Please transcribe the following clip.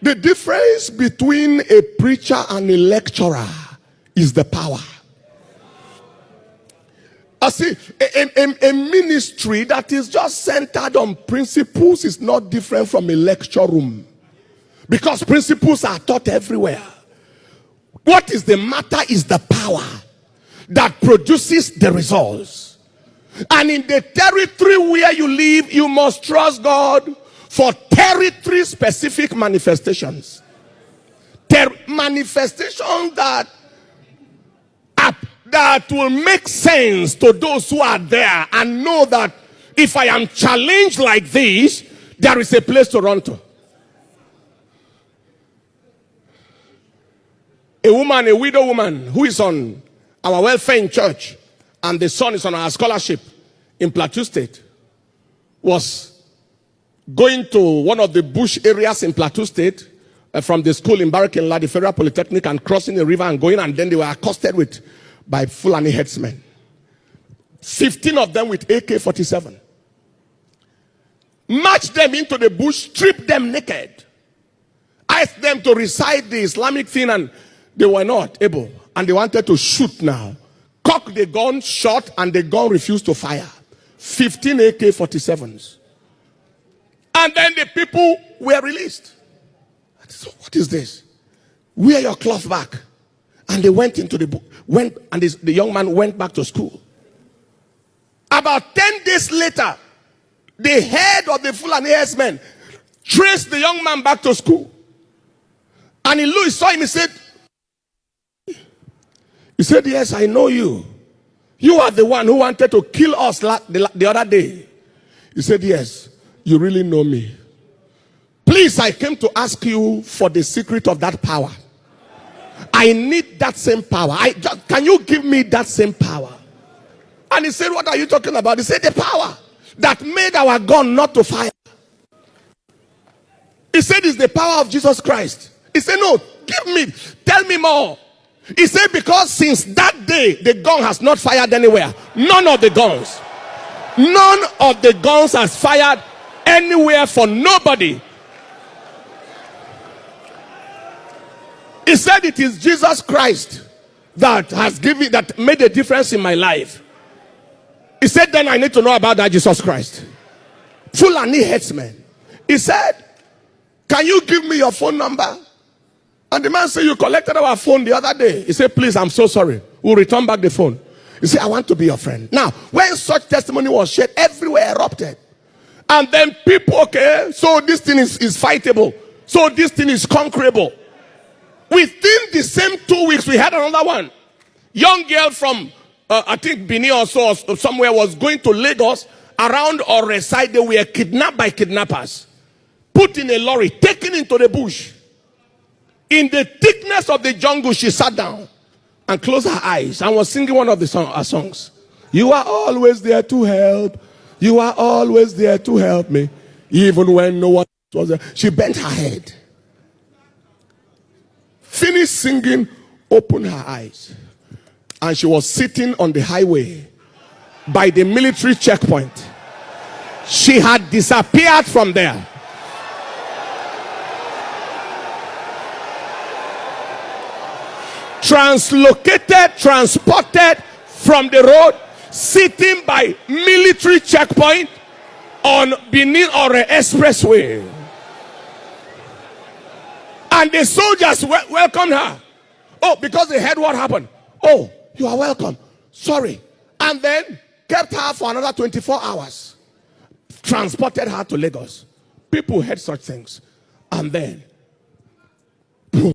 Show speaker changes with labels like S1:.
S1: The difference between a preacher and a lecturer is the power. I see, a ministry that is just centered on principles is not different from a lecture room. Because principles are taught everywhere. What is the matter is the power that produces the results. And in the territory where you live, you must trust God for territory specific manifestations. Manifestations that will make sense to those who are there and know that if I am challenged like this, there is a place to run to. A widow woman who is on our welfare in church and the son is on our scholarship in Plateau State was going to one of the bush areas in Plateau State from the school in Barrack-in-La, the Federal Polytechnic, and crossing the river and going, and then they were accosted by Fulani headsmen. 15 of them with AK-47. Marched them into the bush, stripped them naked. Asked them to recite the Islamic thing and they were not able. And they wanted to shoot now. Cocked the gun, shot, and the gun refused to fire. 15 AK-47s. And then the people were released. So what is this? Wear your cloth back. And they went into the the young man went back to school. About 10 days later, the head of the Fulani herdsmen traced the young man back to school. And he saw him, he said, yes, I know you. You are the one who wanted to kill us the other day. He said, yes, you really know me. Please, I came to ask you for the secret of that power. I need that same power. Can you give me that same power? And he said, what are you talking about? He said, the power that made our gun not to fire. He said, it's the power of Jesus Christ. He said, no, tell me more. He said, because since that day, the gun has not fired anywhere. None of the guns has fired anywhere for nobody. He said, it is Jesus Christ that made a difference in my life. He said, then I need to know about that Jesus Christ. Fulani headsman. He said, can you give me your phone number? And the man said, you collected our phone the other day. He said, please, I'm so sorry. We'll return back the phone. He said, I want to be your friend. Now, when such testimony was shared, everywhere erupted. And then people, okay, so this thing is fightable. So this thing is conquerable. Within the same 2 weeks, we had another one. Young girl from, I think, Benin or so, or somewhere, was going to Lagos. Around Oreside, they were kidnapped by kidnappers. Put in a lorry, taken into the bush. In the thickness of the jungle, she sat down and closed her eyes and was singing one of the songs. You are always there to help. You are always there to help me. Even when no one was there. She bent her head. Finished singing, opened her eyes. And she was sitting on the highway by the military checkpoint. She had disappeared from there. Transported from the road, sitting by military checkpoint on Benin or Expressway. And the soldiers welcomed her. Oh, because they heard what happened. Oh, you are welcome. Sorry. And then kept her for another 24 hours. Transported her to Lagos. People heard such things. And then